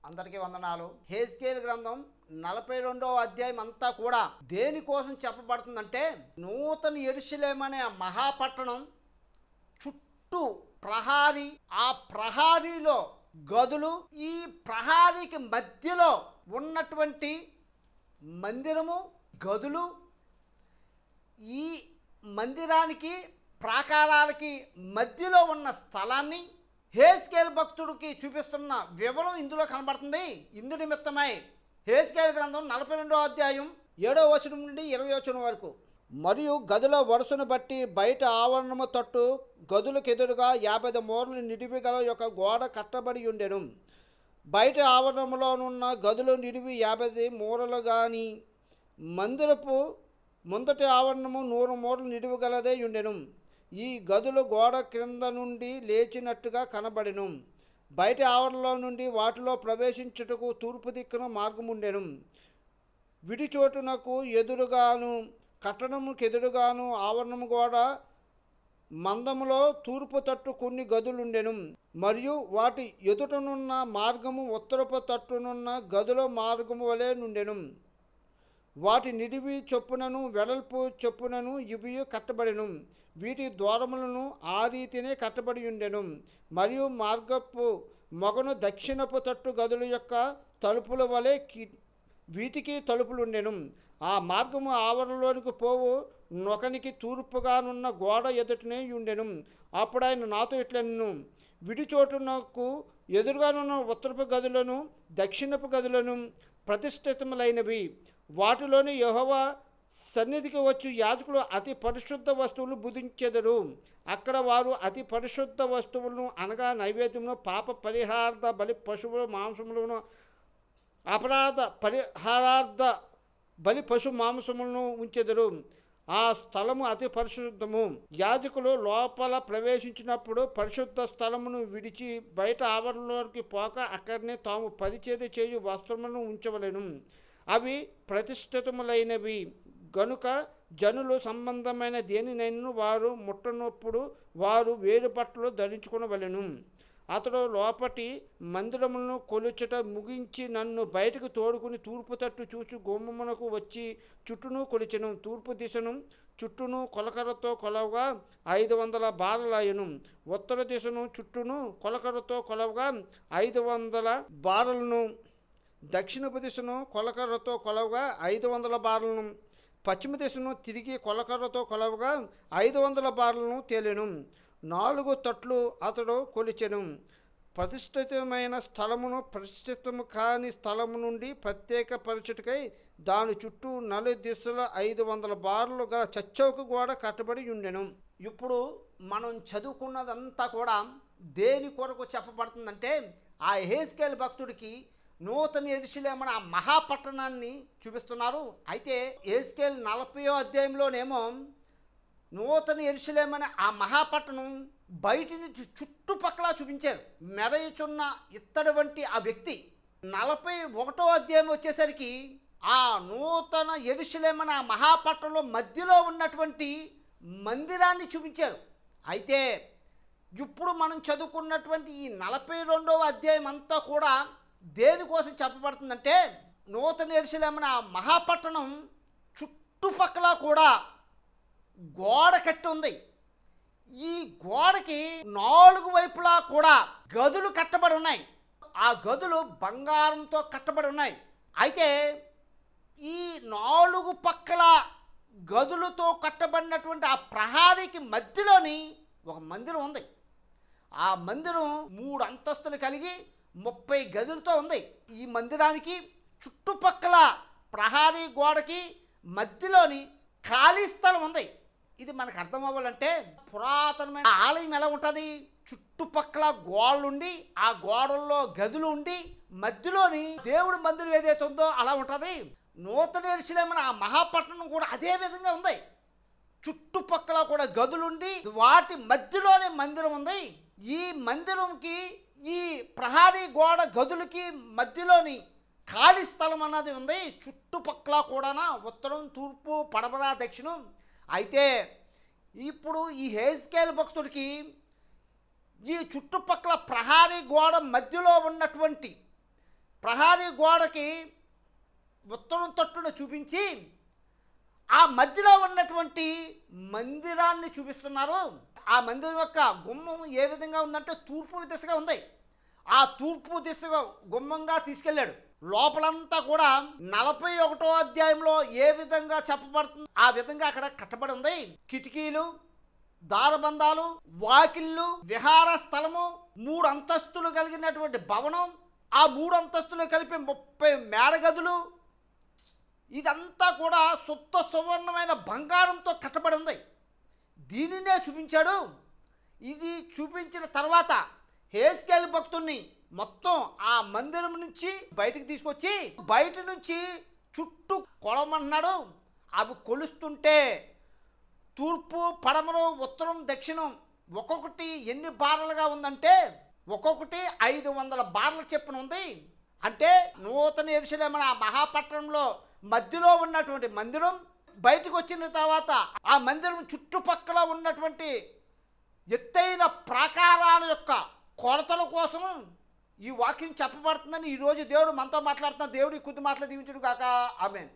అందరికీ వందనాలు. హెజ్కేలు గ్రంథం 42వ అధ్యాయం అంతా కూడా దేనికోసం చెప్పబడుతుందంటే, నూతన యెరూషలేము అనే మహాపట్టణం చుట్టూ ప్రహారీ, ఆ ప్రహారీలో గదులు, ఈ ప్రహారీకి మధ్యలో ఉన్నటువంటి మందిరము, గదులు, ఈ మందిరానికి ప్రాకారాలకి మధ్యలో ఉన్న స్థలాన్ని హెజ్కేలు భక్తుడికి చూపిస్తున్న వివరం ఇందులో కనబడుతుంది. ఇందు నిమిత్తమై హెజ్కేలు గ్రంథం 42వ అధ్యాయం 7వ వచనం నుండి 20వ వచనం వరకు. మరియు గదుల వరుసను బట్టి బయట ఆవరణము తట్టు గదులకు ఎదురుగా 50 మూరలు నిడివి గల యొక్క గోడ కట్టబడి ఉండెను. బయట ఆవరణములోనున్న గదులు నిడివి 50 మూరలు గాని, మందిరపు ముందటి ఆవరణము 100 మూరలు నిడివి గలదే ఉండెను. ఈ గదులు గోడ క్రింద నుండి లేచినట్టుగా కనబడెను. బయట ఆవరణలో నుండి వాటిలో ప్రవేశించుటకు తూర్పు దిక్కున మార్గం ఉండెను. విడిచోటునకు ఎదురుగాను కట్టడముకు ఎదురుగాను ఆవరణము గోడ మందములో తూర్పు తట్టు కొన్ని గదులుండెను. మరియు వాటి ఎదుటనున్న మార్గము ఉత్తరపు తట్టునున్న గదుల మార్గము వలె నుండెను. వాటి నిడివి చొప్పునను వెడల్పు చొప్పునను ఇవి కట్టబడెను. వీటి ద్వారములను ఆ రీతినే కట్టబడి ఉండెను. మరియు మార్గపు మొగను దక్షిణపు తట్టు గదుల యొక్క తలుపుల వలె వీటికి తలుపులుండెను. ఆ మార్గము ఆవరణలోనికి పోవు నొకనికి తూర్పుగానున్న గోడ ఎదుటనే ఉండెను. అప్పుడు ఆయన నాతో ఇట్లనెను, విడిచోటునకు ఎదురుగానున్న ఉత్తరపు గదులను దక్షిణపు గదులను ప్రతిష్ఠితములైనవి. వాటిలోని యెహోవా సన్నిధికి వచ్చు యాజకులు అతి పరిశుద్ధ వస్తువులు భుజించెదరు. అక్కడ వారు అతి పరిశుద్ధ వస్తువులను అనగా నైవేద్యమును, పాప పరిహారార్థ బలి పశువుల మాంసములను, అపరాధ పరిహారార్థ బలి పశు మాంసములను ఉంచెదరు. ఆ స్థలము అతి పరిశుద్ధము. యాజకులు లోపల ప్రవేశించినప్పుడు పరిశుద్ధ స్థలమును విడిచి బయట ఆవరణలోకి పోక అక్కడనే తాము పరిచర్య చేయు వస్త్రములను ఉంచవలెను. అవి ప్రతిష్ఠితములైనవి గనుక జనులు సంబంధమైన దేనినైనా వారు ముట్టనప్పుడు వారు వేరు బట్టలు ధరించుకొనవలెను. అతడు లోపటి మందిరములను కొలుచుట ముగించి నన్ను బయటకు తోడుకుని తూర్పు తట్టు చూసి గుమ్మమునకు వచ్చి చుట్టూను కొలిచెను. తూర్పు దిశను చుట్టూను కొలకరతో కొలవగా 500 బారలయ్యను. ఉత్తర దిశను చుట్టూను కొలకరతో కొలవగా 500 బారలను. దక్షిణపు దిశను కొలకర్రతో కొలవగా 500 బారలను. పశ్చిమ దిశను తిరిగి కొలకర్రతో కొలవగా 500 బారలను తేలెను. 4 తట్లు అతడు కొలిచెను. ప్రతిష్ఠితమైన స్థలమును ప్రతిష్ఠితము కాని స్థలము నుండి ప్రత్యేక పరిచుటకై దాని చుట్టూ 4 దిశల 500 బారలు గల చచ్చౌక గోడ కట్టబడి ఉండెను. ఇప్పుడు మనం చదువుకున్నదంతా కూడా దేని కొరకు చెప్పబడుతుందంటే, ఆ హెజ్కేలు భక్తుడికి నూతన యెరూషలేము అనే ఆ మహాపట్టణాన్ని చూపిస్తున్నారు. అయితే హెజ్కేలు 40వ అధ్యాయంలోనేమో నూతన యెరూషలేము అనే ఆ మహాపట్టణం బయటి నుంచి చుట్టుపక్కల చూపించారు. మెరయుచున్న ఇత్తడి వంటి ఆ వ్యక్తి. 41వ అధ్యాయం వచ్చేసరికి ఆ నూతన యెరూషలేము అనే ఆ మహాపట్టణంలో మధ్యలో ఉన్నటువంటి మందిరాన్ని చూపించారు. అయితే ఇప్పుడు మనం చదువుకున్నటువంటి ఈ 42వ అధ్యాయం అంతా కూడా దేనికోసం చెప్పబడుతుందంటే, నూతన యెరూషలేము అనే ఆ మహాపట్టణం చుట్టుపక్కల కూడా గోడ కట్టి ఉంది. ఈ గోడకి 4 వైపులా కూడా గదులు కట్టబడి ఉన్నాయి. ఆ గదులు బంగారంతో కట్టబడి ఉన్నాయి. అయితే ఈ 4 పక్కల గదులతో కట్టబడినటువంటి ఆ ప్రహారీకి మధ్యలోని ఒక మందిరం ఉంది. ఆ మందిరం 3 అంతస్తులు కలిగి 30 గదులతో ఉంది. ఈ మందిరానికి చుట్టుపక్కల ప్రహారీ గోడకి మధ్యలోని ఖాళీ స్థలం ఉంది. ఇది మనకు అర్థం అవ్వాలంటే, పురాతనమైన ఆలయం ఎలా ఉంటుంది, చుట్టుపక్కల గోడలుండి ఆ గోడల్లో గదులు ఉండి మధ్యలోని దేవుడి మందిరం ఏదైతే ఉందో అలా ఉంటుంది. నూతన యెరూషలేము అనే ఆ మహాపట్టణం కూడా అదే విధంగా ఉంది. చుట్టుపక్కల కూడా గదులుండి వాటి మధ్యలోనే మందిరం ఉంది. ఈ మందిరంకి ఈ ప్రహారీ గోడ గదులకి మధ్యలోని ఖాళీ స్థలం అన్నది ఉంది. చుట్టుపక్కల కూడా ఉత్తరం, తూర్పు, పడమర, దక్షిణం. అయితే ఇప్పుడు ఈ హెజ్కేలు భక్తుడికి ఈ చుట్టుపక్కల ప్రహారీ గోడ మధ్యలో ఉన్నటువంటి ప్రహరీ గోడకి ఉత్తరం తట్టున చూపించి ఆ మధ్యలో ఉన్నటువంటి మందిరాన్ని చూపిస్తున్నారు. ఆ మందిరం యొక్క గుమ్మం ఏ విధంగా ఉందంటే తూర్పు దిశగా ఉంది. ఆ తూర్పు దిశగా గుమ్మంగా తీసుకెళ్ళాడు. లోపలంతా కూడా 41వ అధ్యాయంలో ఏ విధంగా చెప్పబడుతుంది ఆ విధంగా అక్కడ కట్టబడి ఉంది. కిటికీలు, దారబంధాలు, వాకిళ్ళు, విహార స్థలము, 3 అంతస్తులు కలిగినటువంటి భవనం, ఆ 3 అంతస్తులు కలిపి 30 మేడగదులు, ఇదంతా కూడా శుద్ధ సువర్ణమైన బంగారంతో కట్టబడి ఉంది. దీనినే చూపించాడు. ఇది చూపించిన తర్వాత హెజ్కేలు భక్తుణ్ణి మొత్తం ఆ మందిరం నుంచి బయటికి తీసుకొచ్చి బయట నుంచి చుట్టూ కొలమన్నాడు. అవి కొలుస్తుంటే తూర్పు, పడమరు, ఉత్తరం, దక్షిణం ఒక్కొక్కటి ఎన్ని బార్లుగా ఉందంటే ఒక్కొక్కటి 500 బార్ల చెప్పున ఉంది. అంటే నూతన యెరూషలేము ఆ మహాపట్టణంలో మధ్యలో ఉన్నటువంటి మందిరం, బయటకు వచ్చిన తర్వాత ఆ మందిరం చుట్టుపక్కల ఉన్నటువంటి ఎత్తైన ప్రాకారాల యొక్క కొలతల కోసం ఈ వాక్యం చెప్పబడుతుందని ఈరోజు దేవుడు మనతో మాట్లాడుతున్న. దేవుడి కొద్ది మాటలు దీవించును కాక. ఆమేన్.